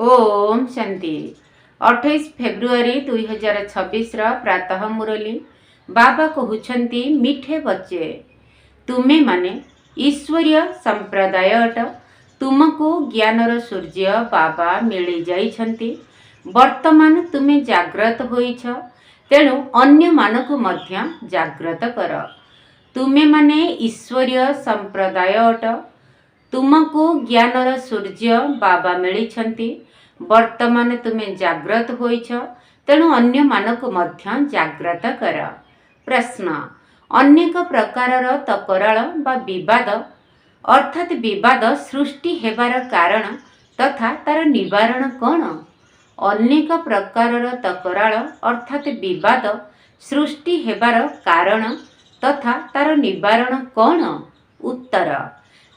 Om Shanti 28 February 2026 प्रातः मुरली बाबा कहउछंती मीठे बच्चे तुमे माने ईश्वरीय संप्रदाय अट तुमको ज्ञानर सूर्य बाबा मिली जाइछंती। वर्तमान तुमे जाग्रत होइछ तेणु अन्य मानकु मध्य जाग्रत कर। तुमे माने ईश्वरीय संप्रदाय अट तुमको ज्ञानर सूर्य बाबा मिली वर्तमान तुमे जाग्रत होइछ तेणु अन्य मानकु मध्य जाग्रत कर। प्रश्न अनेक प्रकारर तकराल बा विवाद अर्थात विवाद सृष्टि हेबार कारण तथा तार निवारण कौन? अनेक प्रकारर तकराल अर्थात विवाद सृष्टि हेबार कारण तथा तार निवारण कौन? उत्तर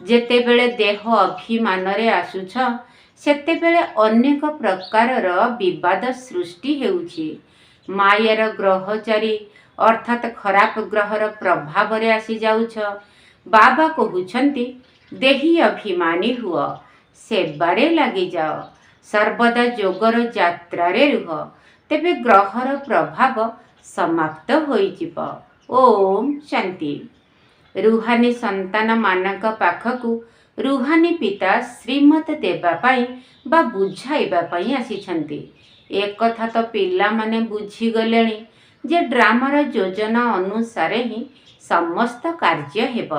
जेतेबेले देह अभिमान रे आसुछ सेतेबेले अनेक प्रकारर विवाद सृष्टि हेउछि। मायार ग्रहचारी अर्थात खराब ग्रहर प्रभाव रे आसी जाउछ। बाबा कहउछंती देही अभिमानी हुआ सेबारे लागि जाओ सर्वदा जोगर यात्रा रे रुह तेबे ग्रहर प्रभाव समाप्त होइजिब। ओम शांति। रुहानी संतान मानक पाखकु रुहानी पिता श्रीमत देबा पाई बा बुझाइबा पाई आसिछंती। एक कथा तो पिला माने बुझी गलेनी जे ड्रामार योजना अनुसारे ही समस्त कार्य हेब।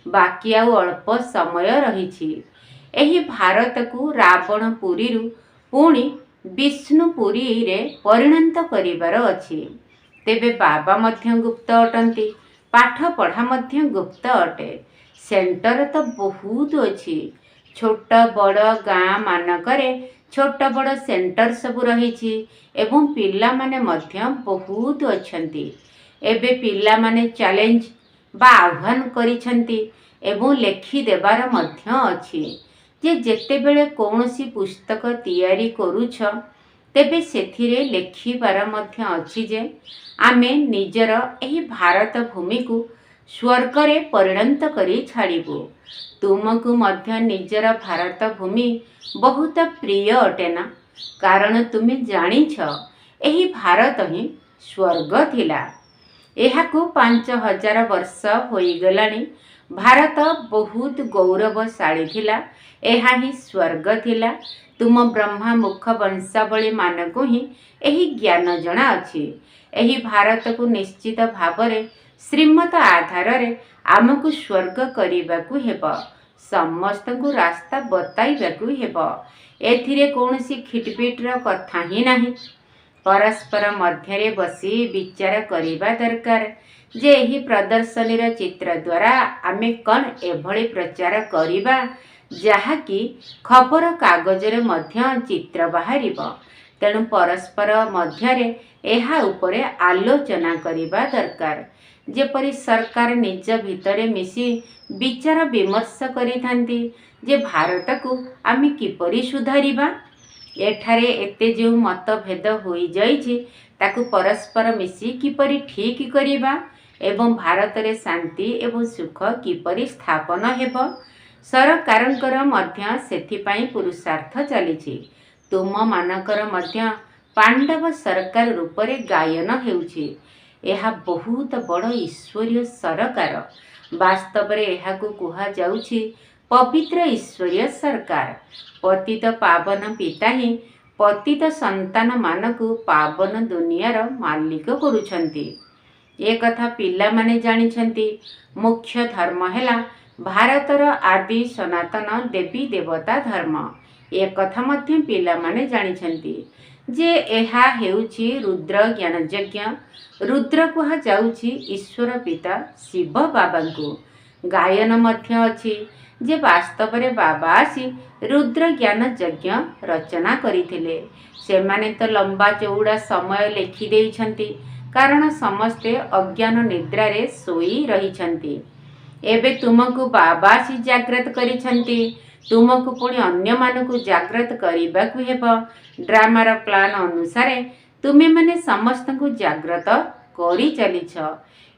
बाकी आउ अल्प समय रहिछि। एही भारत को रावण पुरी पुणी विष्णुपुरी रे परिणत करिवार अछि। तेबे बाबा मध्य गुप्त अटंती पाठ पढ़ा मध्य गुप्त अटे। सेंटर तो बहुत अच्छी छोट बड़ गाँ मानकरे छोट बड़ सेंटर सब रही एवं पिला माने मध्य बहुत अच्छंती। एबे पिला माने चैलेंज बा आह्वान करिछंती एवं लेखि देबार मध्य अछि जे जेतेबेले कौनसी पुस्तक तैयारी करूछ तेबे सेथिरे लेखिबार मध्य अछि जे आमे निजर एही भारत भूमि को स्वर्ग रे परिणत करी छाड़िबु। तुमको मध्य निजर भारत भूमि बहुत प्रिय अटेना कारण तुमे जानिछ एही भारत ही स्वर्ग थिला। एहाकु 5000 वर्ष होई गलानी। भारत बहुत गौरवशाली थिला। एहा ही स्वर्ग थिला। तुम ब्रह्मा मुख वंशावली मानकु ही एही ज्ञान जणा अछि। एही भारत को निश्चित भावरे श्रीमत आधार रे आमको स्वर्ग करिबाकु हेब। समस्त को रास्ता बताइबाकु हेब। एथिरे कौनसी खिटपिटर कथा ही नाही। परस्पर मध्यरे बसी विचार करिबा दरकार जे एही प्रदर्शनीर चित्र द्वारा आमे कौन एभली प्रचार करिबा जहा कि खबर कागजरे मध्य चित्र बाहरिब। तेणु परस्पर मध्यरे एहा उपरे आलोचना करिबा दरकार। जेपरि सरकार निज भितरे मिसी विचार विमर्श करिथांती जे भारत को आमे किपरि सुधारिबा। एठारे एते जो मतभेद होई जाइछि ताकु परस्पर मिसी किपरि ठीक करिबा एवं भारत रे शांति एवं सुख किपरि स्थापन हेब सरकारंकर मध्य सेथिपाई पुरुषार्थ चलिछि। तुम मानकर मध्य पांडव सरकार रूपरे गायन हेउछि। एहा बहुत बड़ ईश्वरीय सरकार। वास्तव रे एहाकु कुहा जाउछि पवित्र ईश्वरीय सरकार। पतित पावन पिता ही पतित संतान मानकु पावन दुनियार मालिक करूछंती। ए कथा पिला माने जानिछंती। मुख्य धर्म हेला भारतर आदि सनातन देवी देवता धर्म। ए कथा मध्य पिला माने जानिछंती जे एहा हेउछि रुद्र ज्ञान यज्ञ। रुद्र कुहा जाउछि ईश्वर पिता शिव बाबांकु। गायन मध्य अछि जे वास्तव रे बाबा आसी रुद्र ज्ञान यज्ञ रचना करिथिले। सेमाने तो लंबा चौड़ा समय लेखि देइछंती कारण समस्ते अज्ञान निद्रा रे सोई रहिछंती। एबे तुमको बाबा आसी जाग्रत करिछंती। तुमको पुणी अन्य मानकु जाग्रत करिबाकु हेब। ड्रामार प्लान अनुसारे तुमे माने समस्त को जाग्रत करी चलिछ।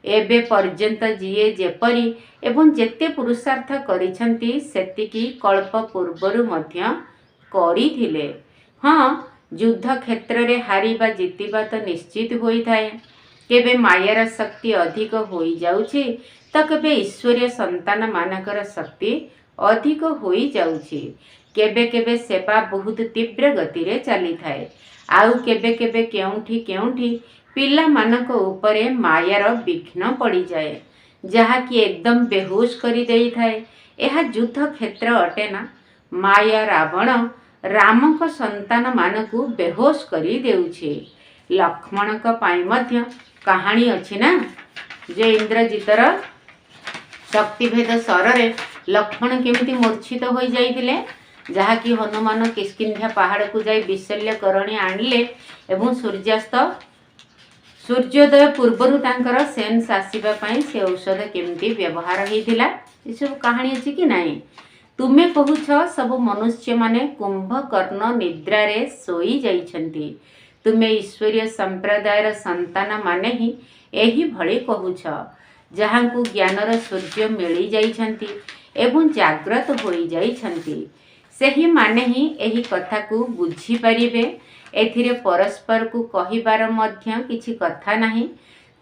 एबे पर्यंत जीए जेपरी एवं जेते पुरुषार्थ करिछंती सेतिकी कल्प पूर्वरु मध्य करिथिले। हाँ, युद्ध क्षेत्र रे हारिबा जितिबा तो निश्चित होई थाए। केबे मायार शक्ति अधिक होई जाउछि तो केबे ईश्वरीय संतान मानकर शक्ति अधिक होई जाउछि। केबे केबे सेवा बहुत तीव्र गति रे चली थाए। आउ केबे केबे केउठी केउठी पिला मानक उपरे मायार विघ्न पड़ी जाए, जहा कि एकदम बेहोश करी देई थाए। यह युद्ध क्षेत्र अटे ना। माया रावण रामक संतान मानकु बेहोश करी देउछि। लक्ष्मणक पाई मध्य कहानी अछि ना, जे इंद्रजितर शक्तिभेद सରରେ लक्ष्मण केमिति मूर्छित होई जाइथिले, जहा कि हनुमान किष्किंध्या पहाड़ को जाई विशल्य करणी आनिले एवं सूर्योदय पूर्वरु तांकर सेन्स आसीबा पई से औषध केमिति व्यवहार हेइथिला, ए सब कहानी अछि कि नाही। तुमे कहुछ सब मनुष्य माने कुंभकर्ण निद्रा रे सोई जाइछंती। तुमे ईश्वरीय संप्रदायर संतान माने ही एही भଳି कहुछ, जहांकु ज्ञानर सूर्य मिली जाइछंती एवं जाग्रत होई जाइछंती। सेही माने ही एही कथा को बुझी परिबे। एथिरे परस्पर को कहिबार मध्य किछि कथा नाही।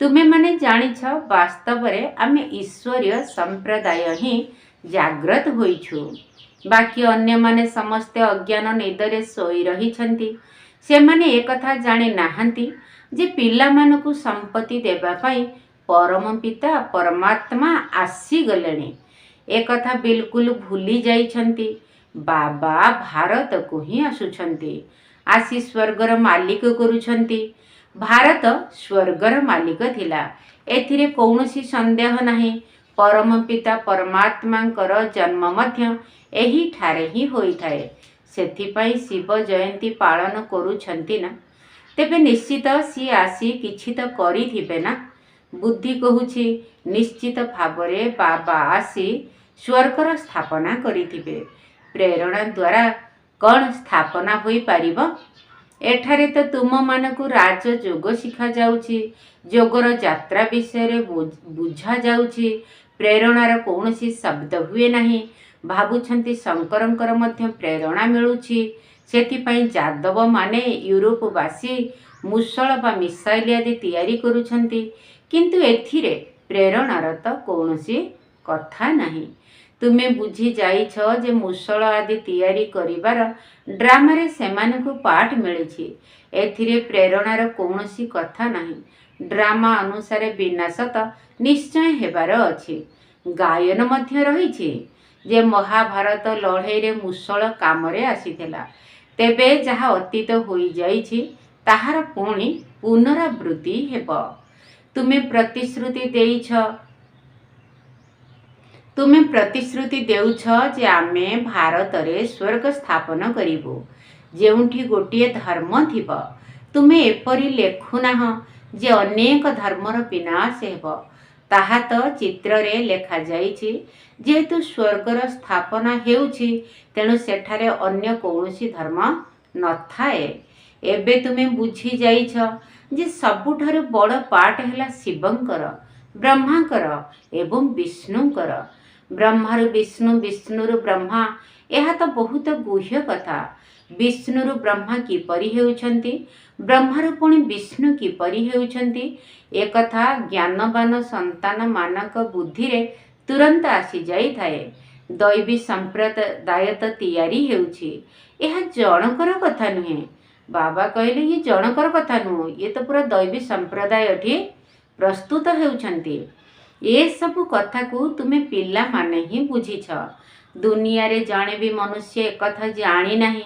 तुमे माने जानिछ वास्तव रे आमे ईश्वरीय संप्रदाय ही जाग्रत होइछु। बाकी अन्य माने समस्ते अज्ञान निदरे सोई रहिछंती। से माने एक कथा जानि नाहंती जे पिला मानकु संपत्ति देबा पई परम पिता परमात्मा आसी गलेनी। एक कथा बिल्कुल भूली जाइछंती। बाबा भारत को ही आसुछंती, आसी स्वर्गर मालिक करुछंती। भारत स्वर्गर मालिक थिला, एथिरे कौनसी संदेह नाही। परम पिता परमात्मांकर जन्म मध्य एही ठारे ही होई थाए। सेथिपाई शिव जयंती पालन करुछंती ना। तेबे निश्चित सी आसी किछि तो करिथिबे ना। बुद्धि कहुछि निश्चित भावरे बाबा आसी स्वर्गर स्थापना करिथिबे। प्रेरणा द्वारा कौन स्थापना होई पारिबो? एठारे तो तुम मानकु राज जोग शिखा जाउछि। जोगर यात्रा विषय रे बुझा जाउछि। प्रेरणार कौनसी शब्द हुए नाही। भाबुछंती शंकरंकर मध्य प्रेरणा मिलुछि। सेथिपाई जादव माने यूरोपवासी मुसल बा मिसाइल आदि तैयारी करुछंती, किंतु एथिरे प्रेरणार तो कौनसी कथा नाही। तुमे बुझी जाइछ जे मुसल आदि तैयारी करिबार ड्रामा रे सेमानकु पाठ मिलिछि। एथिरे प्रेरणार कौनसी कथा नाही। ड्रामा अनुसार विनाश तो निश्चय हेबार अछि। गायन मध्य रहिछि जे महाभारत लड़ाई रे मुसल काम रे आसीथिला। तेबे जहा अतीत होई जाइछि ताहार पुणी पुनरावृत्ति हेबो। तुमे प्रतिश्रुति देउछ जे आमे भारत रे स्वर्ग स्थापन करिबो, जेउठी गोटिए धर्म थिबो। तुमे एपरि लेखुनाह जे अनेक धर्मर विनाश हेबो। ताहा तो चित्र रे लेखा जाइछि। जेहेतु स्वर्गर स्थापना हेउछि तेणु सेठारे अन्य कौनसी धर्म नथाए। एबे तुमे बुझी जाइछ जे सबुठारु बड़ पाठ हेला शिवंकर, ब्रह्माकर एवं विष्णुकर। ब्रह्मारु विष्णु, विष्णुरु ब्रह्मा, यह तो बहुत गुह्य कथा। विष्णुरु ब्रह्मा किपरि हेउछंती, ब्रह्मारु पुणी विष्णु किपरि हेउछंती, ए कथा ज्ञानवान संतान मानक बुद्धि रे तुरंत आसी जाई थाए। दैवी संप्रदाय तो तैयारी हेउछि, यह जनकर कथा नुहे। बाबा कहले ये जनकर कथा नुह, ये तो पूरा दैवी संप्रदाय ठी प्रस्तुत हेउछंती। ए सब कथा को तुमे पिला माने ही बुझीछ। दुनिया रे जाने भी मनुष्य एक कथा जानी नाही।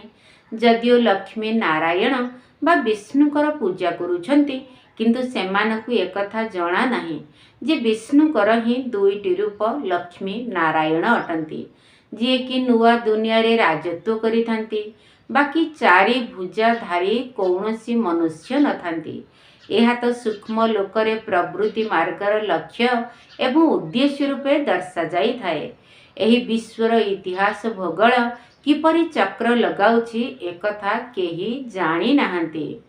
जदियो लक्ष्मी नारायण बा विष्णुकर पूजा करुछंती, किंतु सेमानकु एक कथा जणा नाही जे विष्णुकर ही दुईटी रूप लक्ष्मी नारायण अटंती, जे कि नुआ दुनिया रे राजत्व करिथांती। बाकी चारि भुजाधारी कौनसी मनुष्य नथांती। यह तो सूक्ष्म लोकरे प्रवृत्ति मार्गर लक्ष्य एवं उद्देश्य रूपे दर्शा जाई थाए। एही विश्वर इतिहास भूगोल किपरि चक्र लगाउछि एकथा केही जानी नाहंती।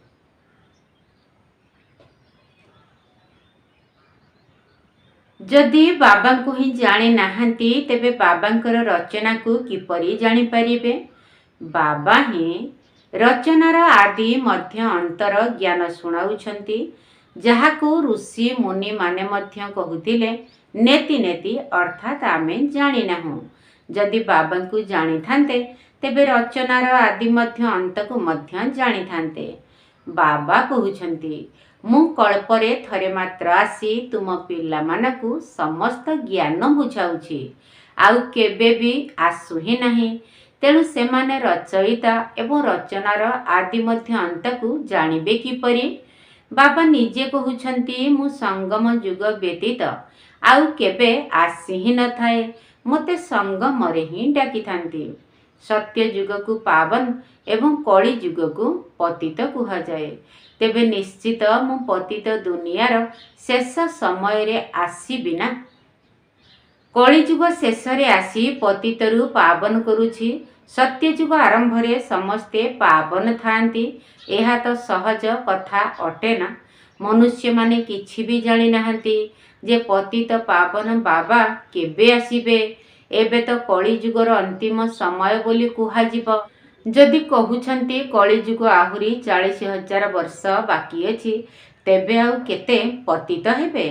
जदि बाबा को ही जानी नाहंती तेबे बाबांकर रचना को किपरि जानी परिबे? बाबा ही रचनार आदि मध्य अंतर ज्ञान शुणाउछंती, जहाकू ऋषि मुनि माने मध्य कहुतिले नेति नेति अर्थात आमे जानी नाहु। जदि बाबा को जानी थांते तेबे रचनार आदि मध्य अंत को मध्य जानी थांते। बाबा कहउछंती, मु कल्परे थरे मात्र आसी तुम पिला मानकू समस्त ज्ञान बुझाउछि, आउ केबे भी आसु ही नहीं। तेणु सेमाने रचयिता एवं रचनार आदि मध्य अंत को जानिबे किपरि? बाबा निजे कहउछंती, मु संगम युग व्यतीत आउ केबे आसी ही न थाए, मते संगमरे ही डाकी थांती। सत्य युग को पावन एवं कली युग को पतित कुहा जाए। तेबे निश्चित मु पतित दुनियार शेष समय रे आसीबी ना। कलिजुग शेष रे आसी पतितरु पावन करुछि। सत्य युग आरंभ रे समस्ते पावन थांती। एहा तो सहज कथा अटे ना। मनुष्य माने किछि भी जानि नाहंती जे पतित पावन बाबा केबे आसीबे। एबे तो कलिजुगर अंतिम समय बोली कुहाजिब। जदि कहउछंती कलिजुग आहुरी 40,000 वर्ष बाकी अछि, तेबे आउ केते पतित हेबे,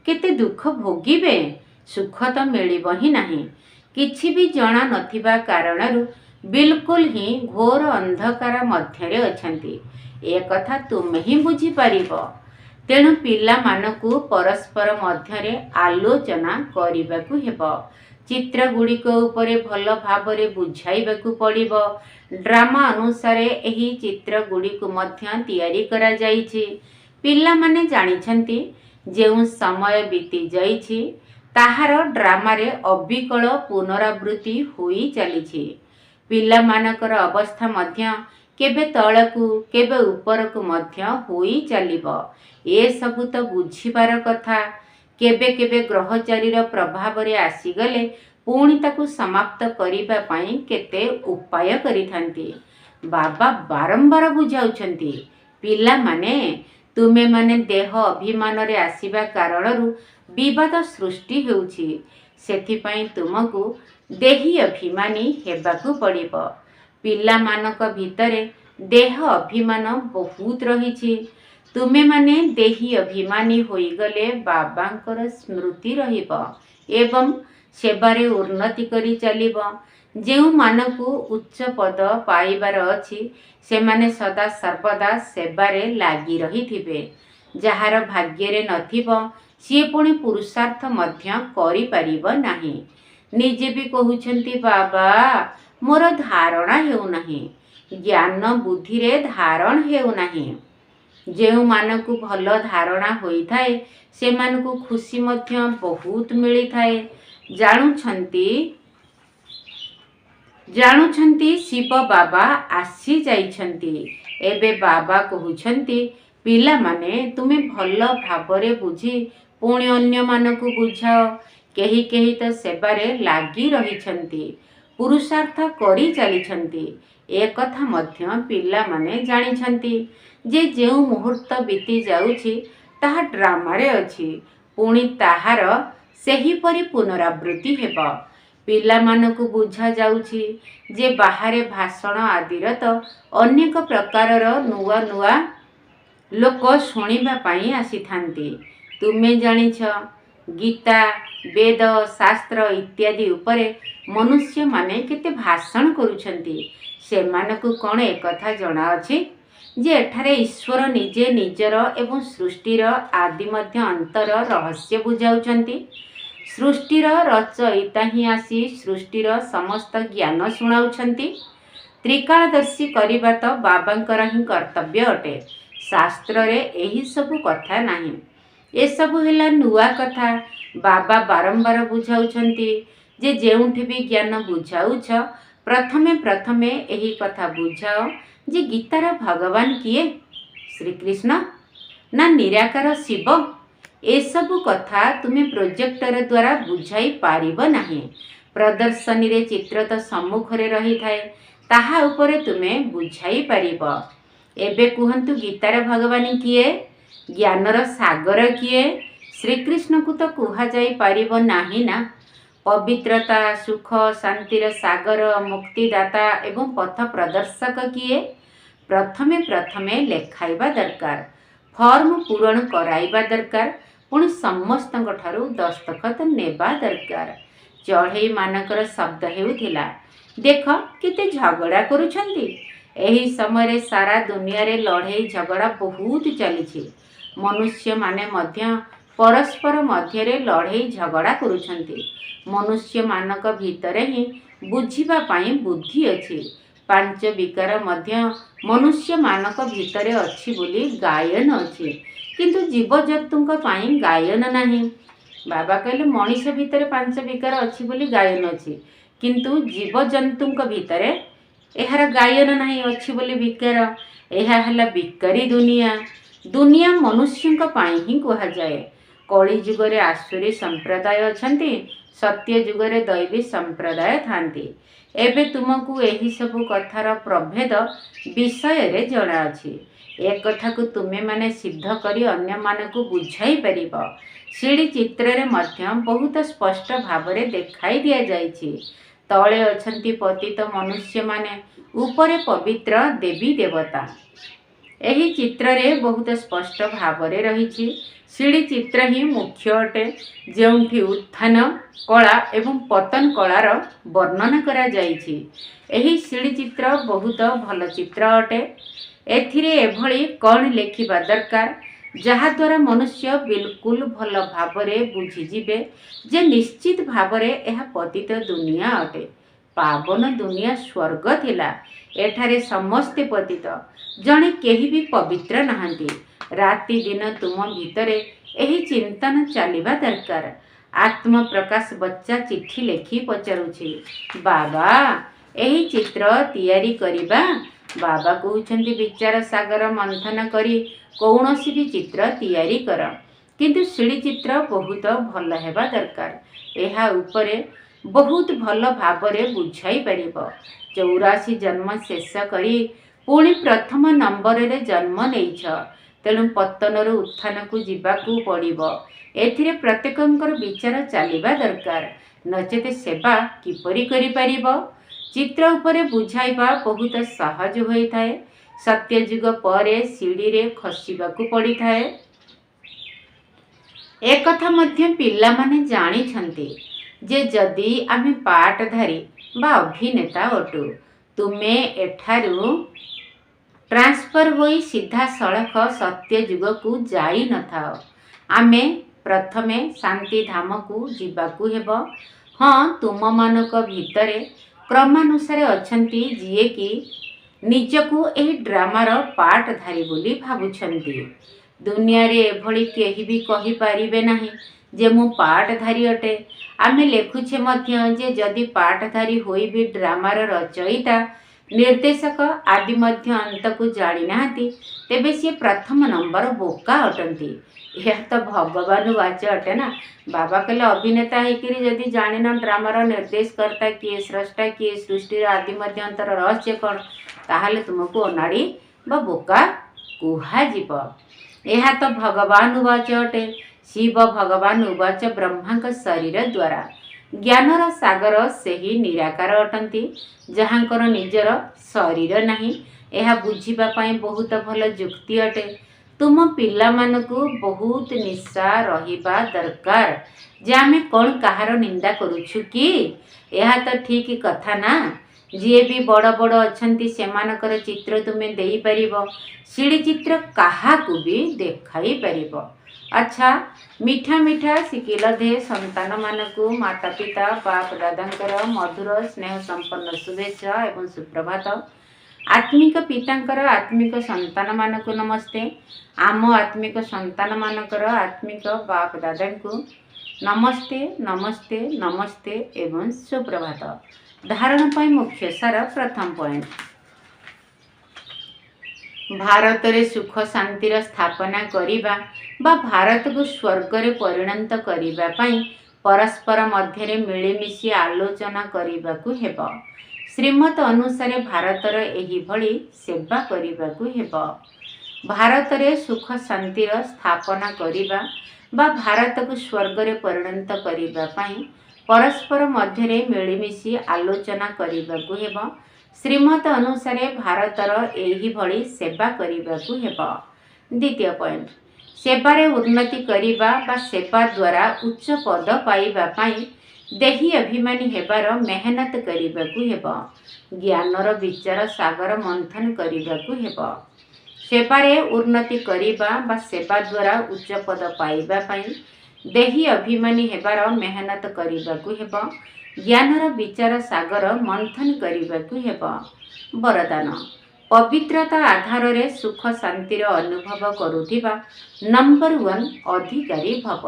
केते दुख भोगिबे? सुख तो मिलिब ही नहीं। किछि भी जणा नथिबा कारणरु बिल्कुल ही घोर अंधकार मध्यरे अछंती। ए कथा तुमे ही बुझी पारिबो। तेणु पिला मानकू परस्पर मध्यरे आलोचना करिबाकू हेबो। चित्र गुड़िक उपरे भल भावरे बुझाइबाकू पड़िबो। ड्रामा अनुसारे एही चित्र गुड़िकू मध्य तैयारी करा जाइछि। पिला माने जानिछंती जेउ समय बीती जाइछि ताहार ड्रामारे अबिकल पुनरावृत्ति होई चलिछि। पिला मानकर अवस्था मध्य केबे तळकू केबे उपरकू मध्य होई चलिबो। ए सबु तो बुझिबार कथा। केबे केबे ग्रहचारीर प्रभाव रे आसीगले पुणी ताकू समाप्त करिबा पई केते उपाय करिथांती। बाबा बारंबार बुझाउछंती, पिला माने तुमे माने देह अभिमान रे आसीबा कारणरू विवाद सृष्टि हेउछि। सेथि पई तुमको देही अभिमानी हेबाकू पड़िबो। पिला मानक भितरे देह अभिमान बहुत रहिछि। तुमे माने देही अभिमानी होइगले बाबांकर स्मृति रहिबो एवं सेबारे उन्नति करी चलिबो। जेउ मानकू उच्च पद पाइबार अछि सेमाने सदा सर्वदा सेबारे लागी रहिथिबे। जहार भाग्यरे नथिबो सी पुणी पुरुषार्थ मध्य करि परिबो नाही। निजे भी कहउछंती, बाबा मोर धारणा हेउ नाही, ज्ञान बुद्धि रे धारण हेउ नाही। जेउ मानकू भल धारणा होई थाए सेमानकू खुशी मध्य बहुत मिली थाए। जानुछंती शिव बाबा आसी जाइछंती। एबे बाबा कहउछंती, पिला माने तुमे भल भावरे बुझी पुणी अन्य मानकू बुझाओ। केही केही तो सेबारे लागी रहिछंती, पुरुषार्थ करी चलिछंती। ए कथा मध्य पिला माने जानिछंती जे जेउ मुहूर्त बीती जाउछि ताहा ड्रामारे अछि, पुणी ताहार सेही परि पुनरावृत्ति हेबो। पिला मानकू बुझा जाउछि जे बाहारे भाषण आदिर तो अनेक प्रकारर नुआ नुआ लोक शुणिबा पई आसिथांती। तुमे जानिछ गीता वेद शास्त्र इत्यादि उपरे मनुष्य माने केते भाषण करुछंती। सेमानकू कोन एकथा जणा अछि जे एठारे ईश्वर निजे निजर एवं सृष्टिर आदि मध्य अंतर रहस्य बुझाउछंती। सृष्टिर रचयिता ही आसी सृष्टिर समस्त ज्ञान शुणाउछंती। त्रिकालदर्शी करिबा तो बाबांकर ही कर्तव्य अटे। शास्त्र रे एही सबु कथा नाही। ए सबु हेला नुआ कथा। बाबा बारंबार बुझाउछंती जे जेउठी भी ज्ञान बुझाउछ प्रथमे प्रथमे एही कथा बुझाओ जे गीतार भगवान किए, श्रीकृष्ण ना निराकार शिव। ए सबु कथा तुमे प्रोजेक्टर द्वारा बुझाई पारिबो नाही। प्रदर्शनी रे चित्र तो सम्मुखरे रही थाए, ताहा उपरे तुमे बुझाई पारिबो। एबे कुहंतु गीतार भगवान किए, ज्ञानर सागर किए? श्रीकृष्ण को तो कुहा जाई पारिबो नाही ना। पवित्रता सुख शांतिर सागर मुक्तिदाता एवं पथ प्रदर्शक किए? प्रथमे प्रथमे लेखाइबा दरकार, फॉर्म पूरण कराइबा दरकार, पुणी समस्तଙ୍କ ଠାରୁ दस्तखत नेबा दरकार। चढ़ई मानकर शब्द हेउथिला, देख केते झगड़ा करुछंती। एही समय सारा दुनिया रे लड़ाई झगड़ा बहुत चली। मनुष्य माने मध्य परस्पर मध्य रे लड़ाई झगड़ा करुछंती। मनुष्य मानक भीतर ही बुझिबा पाई बुद्धि अछि। पांच विकार मध्य मनुष्य मानक भीतर अछि बोली गायन अछि, किंतु जीवजंतुंक पाई गायन नाही। बाबा कहले मनीष भीतर पांच विकार अछि बोली गायन अछि, किंतु जीवजंतुंक भीतर एहार गायन नाही अछि बोली विकार। एहा हला विकारी दुनिया। दुनिया मनुष्यंक पाई ही कहा जाए। कली जुगरे आसुरी संप्रदाय अछंती, सत्य जुगरे दैवी संप्रदाय थांती। एबे तुमको एही सबु कथार प्रभेद विषय रे जणा अछि। एक कथा को तुमे माने सिद्ध करी अन्य मानकु बुझाई परिबो। सीढ़ी चित्र रे मध्य बहुत स्पष्ट भावरे देखाई दिया जाइछि। तळे अछंती पतित मनुष्य माने, ऊपरे पवित्र देवी देवता। एही चित्र रे बहुत स्पष्ट भावरे रहिछि। सीढ़ी चित्र ही मुख्य अटे, जेउंठी उत्थान कला एवं पतन कलार वर्णना करा जाइछि। एही सीढ़ी चित्र बहुत भल चित्र अटे। एथिरे एभली कौन लेखिबा दरकार जहा द्वारा मनुष्य बिल्कुल भल भावरे बुझीजिबे जे निश्चित भावरे एहा पतित दुनिया अटे। पावन दुनिया स्वर्ग थिला, एठारे समस्ते पतित, जणे केही भी पवित्र नहांती। राति दिन तुम भितरे एही चिंतन चलिबा दरकार। आत्म प्रकाश बच्चा चिट्ठी लेखी पचारुछि, बाबा एही चित्र तैयारी करिबा। बाबा कहउछंती विचार सागर मंथन करी कौनसी भी चित्र तैयारी कर, किंतु सीढ़ी चित्र बहुत भल हेबा दरकार। एहा उपरे बहुत भल भावरे बुझाई परिबो। 84 जन्म शेष करी पुणी प्रथम नंबर रे जन्म नेइछ, तेणु पतनर उत्थान को जीवाकू पड़िबो। एथिरे प्रत्येकंकर विचार चलिबा दरकार, नचेत सेवा किपरि करि परिबो। चित्र उपरे बुझाइबा बहुत सहज होई थाए। सत्ययुग परे सीढ़ी रे खसिबाकू पड़ी थाए। एक कथा मध्य पिला माने जानी छंती जे जदि आमे पाटधारी बा अभिनेता अटू, तुमे एठारू ट्रांसफर होई सीधा सड़क सत्ययुग को जाई न थाओ। आमे प्रथमे शांति धाम को जीवाकू हेबो। हाँ, तुम मानक भितरे क्रमानुसारे अछंती जिए कि निजकू एही ड्रामार पाटधारी बोली भाबुछंती। दुनिया रे एभली केही भी कहि पारिबे नाही जे मु पाटधारी अटे। आमे लेखुछे मध्य जे जदि पाटधारी होई भी ड्रामार रचयिता, निर्देशक आदि मध्य अंत को जानी नाहती, तेबे सी प्रथम नंबर बोका अटंती। यह तो भगवान वाच अटे ना। बाबा कहले अभिनेता होकर जदि जानिन ड्रामार निर्देश करता किए, स्रष्टा किए, सृष्टि आदि मध्य अंतर रहस्य कौन, ताहले तुमको अनाड़ी बा बोका कुहाजिब। यह तो भगवान उवाच अटे। शिव भगवान उवाच ब्रह्मा शरीर द्वारा। ज्ञानर सागर सेही निराकार अटंती, जहांकर निजर शरीर नहीं। यह बुझिबा पाई बहुत भल युक्ति अटे। तुम पिला मानकू बहुत निशा रहिबा दरकार जे आमे कौन कहार निंदा करुछु कि। यह तो ठीक कथा ना। जी भी बड़ बड़ अछंती सेमानकर चित्र तुमे देई परिबो। सीढ़ी चित्र काहाकू भी देखाई परिबो। अच्छा, मीठा मीठा शिकिल दे संतान मानकू माता पिता बाप दादांकर मधुर स्नेह संपन्न शुभेच्छा एवं सुप्रभात। आत्मिक पितांकर आत्मिक संतान मानकू नमस्ते। आम आत्मिक संतान मानकर आत्मिक बाप दादांकू नमस्ते नमस्ते नमस्ते एवं सुप्रभात। धारण पाई मुख्य सार प्रथम पॉइंट, भारत रे सुख शांतिर स्थापना करिबा बा भारत को स्वर्ग रे परिणत करिबा पाई परस्पर मध्य रे मिलिमिशि आलोचना करिबाकू हेबो। श्रीमत अनुसारे भारतर एही भली सेवा करिबाकू हेबो। भारत रे सुख शांतिर स्थापना करिबा बा भारत को स्वर्ग रे परिणत करिबा पाई परस्पर मध्य रे मिलिमिशि आलोचना करिबाकू हेबो। श्रीमत अनुसार भारतर एही भली सेवा करबाकू हेबो। द्वितीय पॉइंट, सेवारे उन्नति करिबा बा सेवा द्वारा उच्च पद पाइबा पाई देही अभिमानी हेबार मेहनत करबाकू हेबो। ज्ञानर विचार सागर मंथन करबाकू हेबो। सेवारे उन्नति करिबा बा सेवा द्वारा उच्च पद पाइबा पाई देही अभिमानी हेबार मेहनत करबाकू हेबो। ज्ञानर विचार सागर मंथन करबाकू हेबो। वरदान, पवित्रता आधार रे सुख शांतिर अनुभव करुथिबा नंबर 1 अधिकारी भव।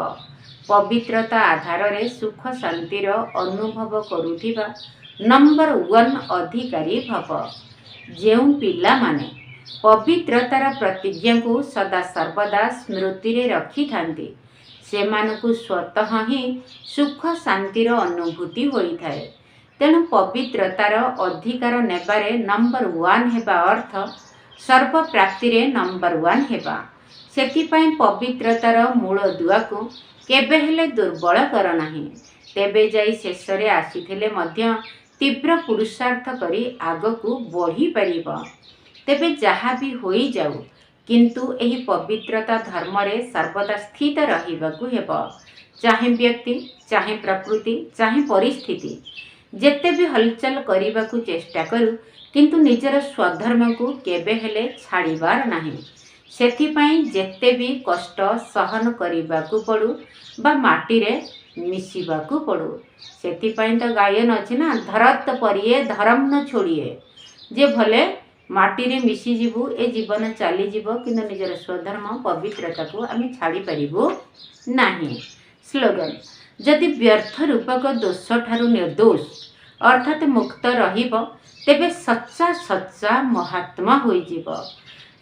पवित्रता आधार रे सुख शांतिर अनुभव करुथिबा नंबर 1 अधिकारी भव। जेउ पिला माने पवित्रतार प्रतिज्ञा को सदा सर्वदा स्मृति रे रखी थांती सेमानकु स्वतः ही सुख शांतिर अनुभूति होई थाए। तेणु पवित्रतार अधिकार नेबारे नंबर 1 हेबा अर्थ सर्व प्राप्ति रे नंबर 1 हेबा। सेतिपाई पवित्रतार मूल दुआ को केबे हेले दुर्बल कर नाही। तेबे जाई शेषरे आसीथिले मध्य तीव्र पुरुषार्थ करी आगकू बढ़ी परिबो। तेबे जहाँ भी होई जाऊ किंतु एही पवित्रता धर्म रे सर्वदा स्थित रहिबाकू हेबो। चाहे व्यक्ति, चाहे प्रकृति, चाहे परिस्थिति जेते भी हलचल करिबाकू चेष्टा करू किंतु निजर स्वधर्म को केबे हेले छाड़ीबार नाही। सेथिपाई जेते भी कष्ट सहन करिबाकू पड़ू बा माटी रे मिसिबाकू पड़ू। सेथिपाई तो गायन अछि ना, धरत परिये धर्म न छोड़िए। जे भले माटी रे मिसी जीवु ए जीवन चली जीव किंतु निजर स्वधर्म पवित्रता को आम छाड़ी पारिबु नाही। स्लोगन, जदि व्यर्थ रूपक दोष ठारू निर्दोष अर्थात मुक्त रहिब तेबे सच्चा सच्चा महात्मा होई जीव।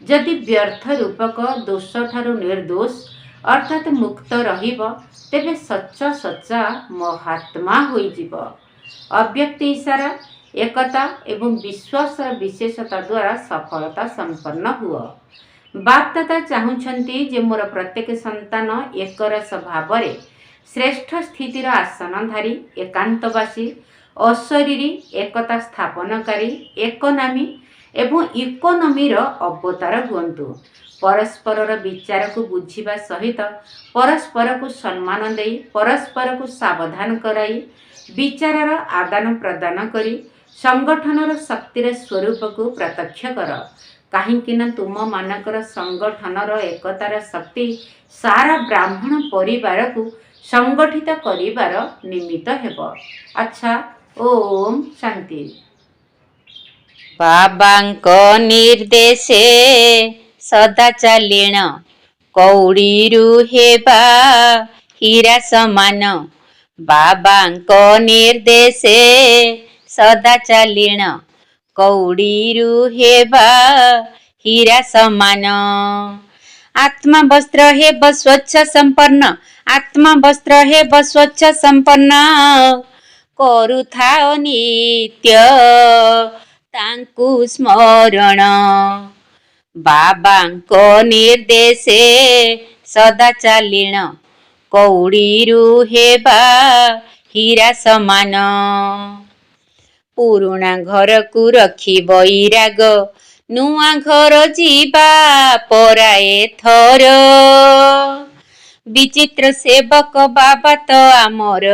जदि व्यर्थ रूपक दोष ठारू निर्दोष अर्थात मुक्त रहिब तेबे सच्चा सच्चा महात्मा होई जीव। अव्यक्त इशारा एकता एवं विश्वास विशेषता द्वारा सफलता संपन्न हुआ। बाप दादा चाहूँगी जे मोर प्रत्येक संतान एकरस भाव श्रेष्ठ स्थितिर आसनधारी एकांतवासी अशरीरी एकता स्थापनकारी एकनामी एवं इकोनॉमीर अवतार हुअन्तु। परस्पर विचार को बुझिबा सहित परस्पर को सम्मान देई परस्पर को सावधान कराई विचारर आदान प्रदान करी संगठनर शक्तिर स्वरूप को प्रत्यक्ष कर। कहीं तुम मानकर संगठनर एकतार शक्ति सारा ब्राह्मण परिवार को संगठित करिबार निमित्त हेबो। अच्छा, ओम शांति। बाबांको निर्देशे सदा चालिण कौड़ीरू हेबा हीरा समान। बाबांको निर्देशे सदा चालिण कौड़ीरू हेबा हीरा समान। आत्मा वस्त्र हेब स्वच्छ संपन्न, आत्मा वस्त्र हेब स्वच्छ संपन्न। करुथाओ नित्य तांकु स्मरण। बाबांको निर्देशे सदा चालिण कौड़ीरू हेबा हीरा समान। पुरुणा घर को रखी बैराग नुआ घर जीवा पराए थर। विचित्र सेवक बाबा तो आमर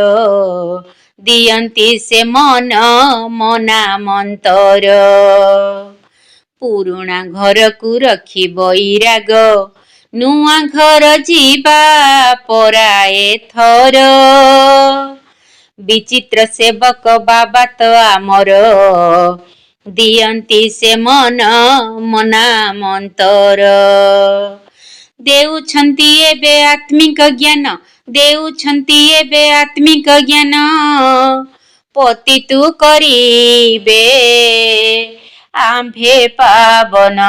दियंती से मन मना मंतर। पुरुणा घर को रखी बैराग नुआ घर जीवा पराए थर। विचित्र सेवक बाबा तो आमर दियंती से मन मना मंतर। देउछंती एबे आत्मिक ज्ञान, देउछंती एबे आत्मिक ज्ञान। पतितु करिबे आम्भे पावन।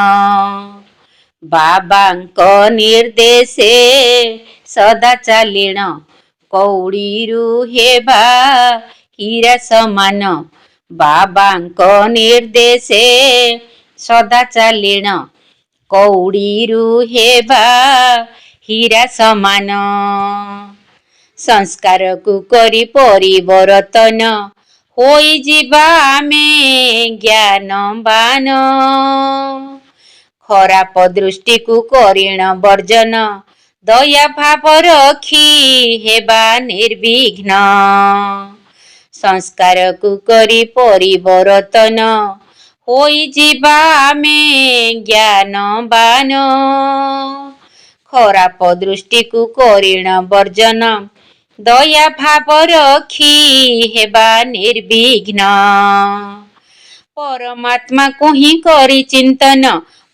बाबांको निर्देशे सदा चालिण कौड़ीरू हेबा हीरा समान। बाबांको निर्देशे सदा चालिण कौड़ीरू हेबा हीरा समान। संस्कार को करी परिवर्तन ହୋଇଯିବା ଆମେ ଜ୍ଞାନବାନ। ଖରାପ ଦୃଷ୍ଟିକୁ କରିଣ ବର୍ଜନ, ଦୟା ଭାବ ରଖି ହେବା ନିର୍ବିଘ୍ନ। ସଂସ୍କାରକୁ କରି ପରିବର୍ତ୍ତନ, ହୋଇଯିବା ଆମେ ଜ୍ଞାନବାନ। ଖରାପ ଦୃଷ୍ଟିକୁ କରିଣ ବର୍ଜନ, ଦୟା ଭାବ ରଖି ହେବା ନିର୍ବିଘ୍ନ। ପରମାତ୍ମାକୁ ହିଁ କରି ଚିନ୍ତନ,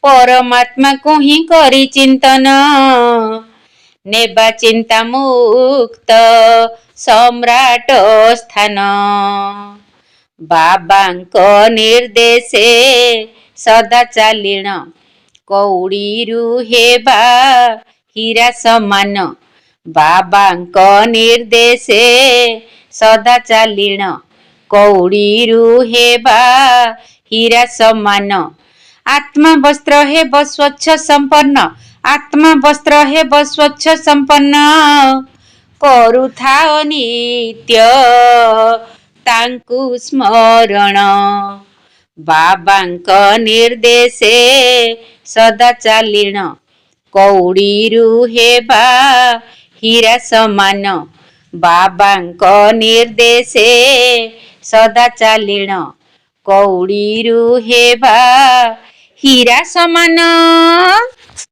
ପରମାତ୍ମାକୁ ହିଁ କରି ଚିନ୍ତନ। ନେବା ଚିନ୍ତା ମୁକ୍ତ ସମ୍ରାଟ ସ୍ଥାନ। ବାବାଙ୍କ ନିର୍ଦ୍ଦେଶେ ସଦା ଚାଲିଣ, କଉଡ଼ିରୁ ହେବା ହୀରା ସମାନ। ବାବାଙ୍କ ନିର୍ଦ୍ଦେଶେ ସଦା ଚାଲିଣ, କଉଡ଼ିରୁ ହେବା ହୀରା ସମାନ। ଆତ୍ମା ବସ୍ତ୍ର ହେବ ସ୍ୱଚ୍ଛ ସମ୍ପନ୍ନ, ଆତ୍ମା ବସ୍ତ୍ର ହେବ ସ୍ୱଚ୍ଛ ସମ୍ପନ୍ନ। କରୁଥାଅ ନିତ୍ୟ ତାଙ୍କୁ ସ୍ମରଣ, ବାବାଙ୍କ ନିର୍ଦ୍ଦେଶେ ସଦା ଚାଲିଣ, କଉଡ଼ିରୁ ହେବା ହୀରା ସମାନ। ବାବାଙ୍କ ନିର୍ଦ୍ଦେଶେ ସଦା ଚାଲିଣ, କଉଡ଼ିରୁ ହେବା ହୀରା ସମାନ।